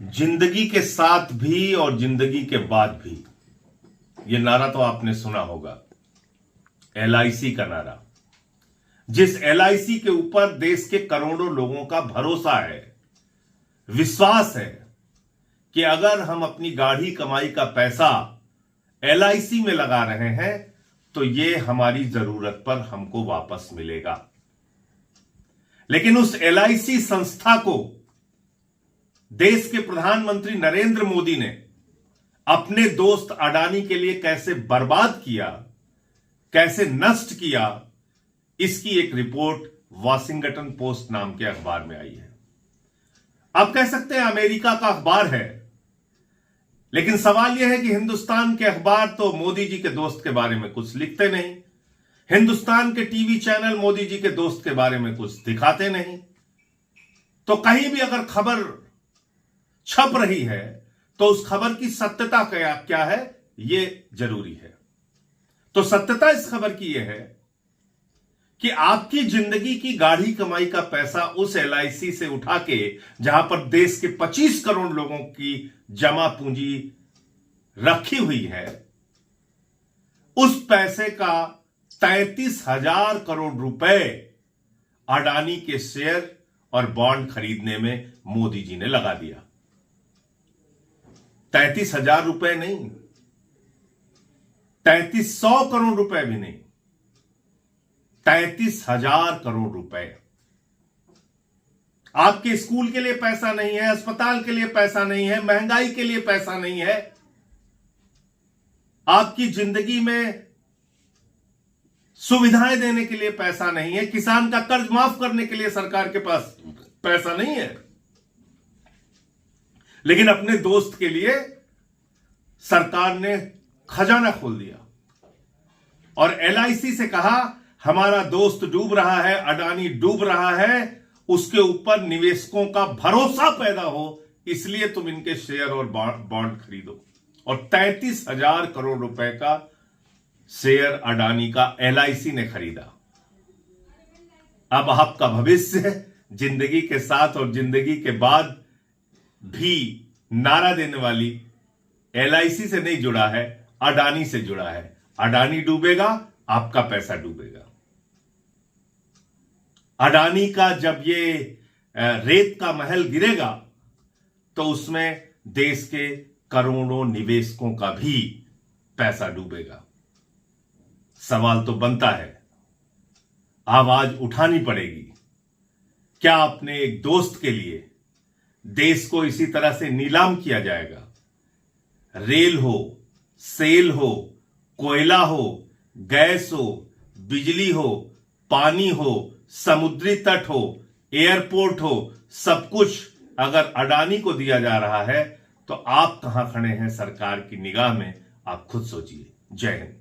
जिंदगी के साथ भी और जिंदगी के बाद भी, यह नारा तो आपने सुना होगा, एलआईसी का नारा। जिस एलआईसी के ऊपर देश के करोड़ों लोगों का भरोसा है, विश्वास है कि अगर हम अपनी गाढ़ी कमाई का पैसा एलआईसी में लगा रहे हैं तो यह हमारी जरूरत पर हमको वापस मिलेगा। लेकिन उस एलआईसी संस्था को देश के प्रधानमंत्री नरेंद्र मोदी ने अपने दोस्त अडानी के लिए कैसे बर्बाद किया, कैसे नष्ट किया, इसकी एक रिपोर्ट वॉशिंगटन पोस्ट नाम के अखबार में आई है। आप कह सकते हैं अमेरिका का अखबार है, लेकिन सवाल यह है कि हिंदुस्तान के अखबार तो मोदी जी के दोस्त के बारे में कुछ लिखते नहीं, हिंदुस्तान के टीवी चैनल मोदी जी के दोस्त के बारे में कुछ दिखाते नहीं। तो कहीं भी अगर खबर छप रही है तो उस खबर की सत्यता क्या है, यह जरूरी है। तो सत्यता इस खबर की यह है कि आपकी जिंदगी की गाढ़ी कमाई का पैसा उस एलआईसी से उठा के, जहां पर देश के 25 करोड़ लोगों की जमा पूंजी रखी हुई है, उस पैसे का 33,000 करोड़ रुपए अडानी के शेयर और बॉन्ड खरीदने में मोदी जी ने लगा दिया। 33,000 रुपए नहीं, 3300 करोड़ रुपए भी नहीं, 33,000 करोड़ रुपए। आपके स्कूल के लिए पैसा नहीं है, अस्पताल के लिए पैसा नहीं है, महंगाई के लिए पैसा नहीं है, आपकी जिंदगी में सुविधाएं देने के लिए पैसा नहीं है, किसान का कर्ज माफ करने के लिए सरकार के पास पैसा नहीं है, लेकिन अपने दोस्त के लिए सरकार ने खजाना खोल दिया और एलआईसी से कहा हमारा दोस्त डूब रहा है, अडानी डूब रहा है, उसके ऊपर निवेशकों का भरोसा पैदा हो, इसलिए तुम इनके शेयर और बॉन्ड खरीदो। और 33,000 करोड़ रुपए का शेयर अडानी का एलआईसी ने खरीदा। अब आपका भविष्य जिंदगी के साथ और जिंदगी के बाद भी नारा देने वाली एलआईसी से नहीं जुड़ा है, अडानी से जुड़ा है। अडानी डूबेगा, आपका पैसा डूबेगा। अडानी का जब ये रेत का महल गिरेगा तो उसमें देश के करोड़ों निवेशकों का भी पैसा डूबेगा। सवाल तो बनता है, आवाज उठानी पड़ेगी। क्या अपने एक दोस्त के लिए देश को इसी तरह से नीलाम किया जाएगा? रेल हो, सेल हो, कोयला हो, गैस हो, बिजली हो, पानी हो, समुद्री तट हो, एयरपोर्ट हो, सब कुछ अगर अडानी को दिया जा रहा है तो आप कहां खड़े हैं सरकार की निगाह में? आप खुद सोचिए। जय हिंद।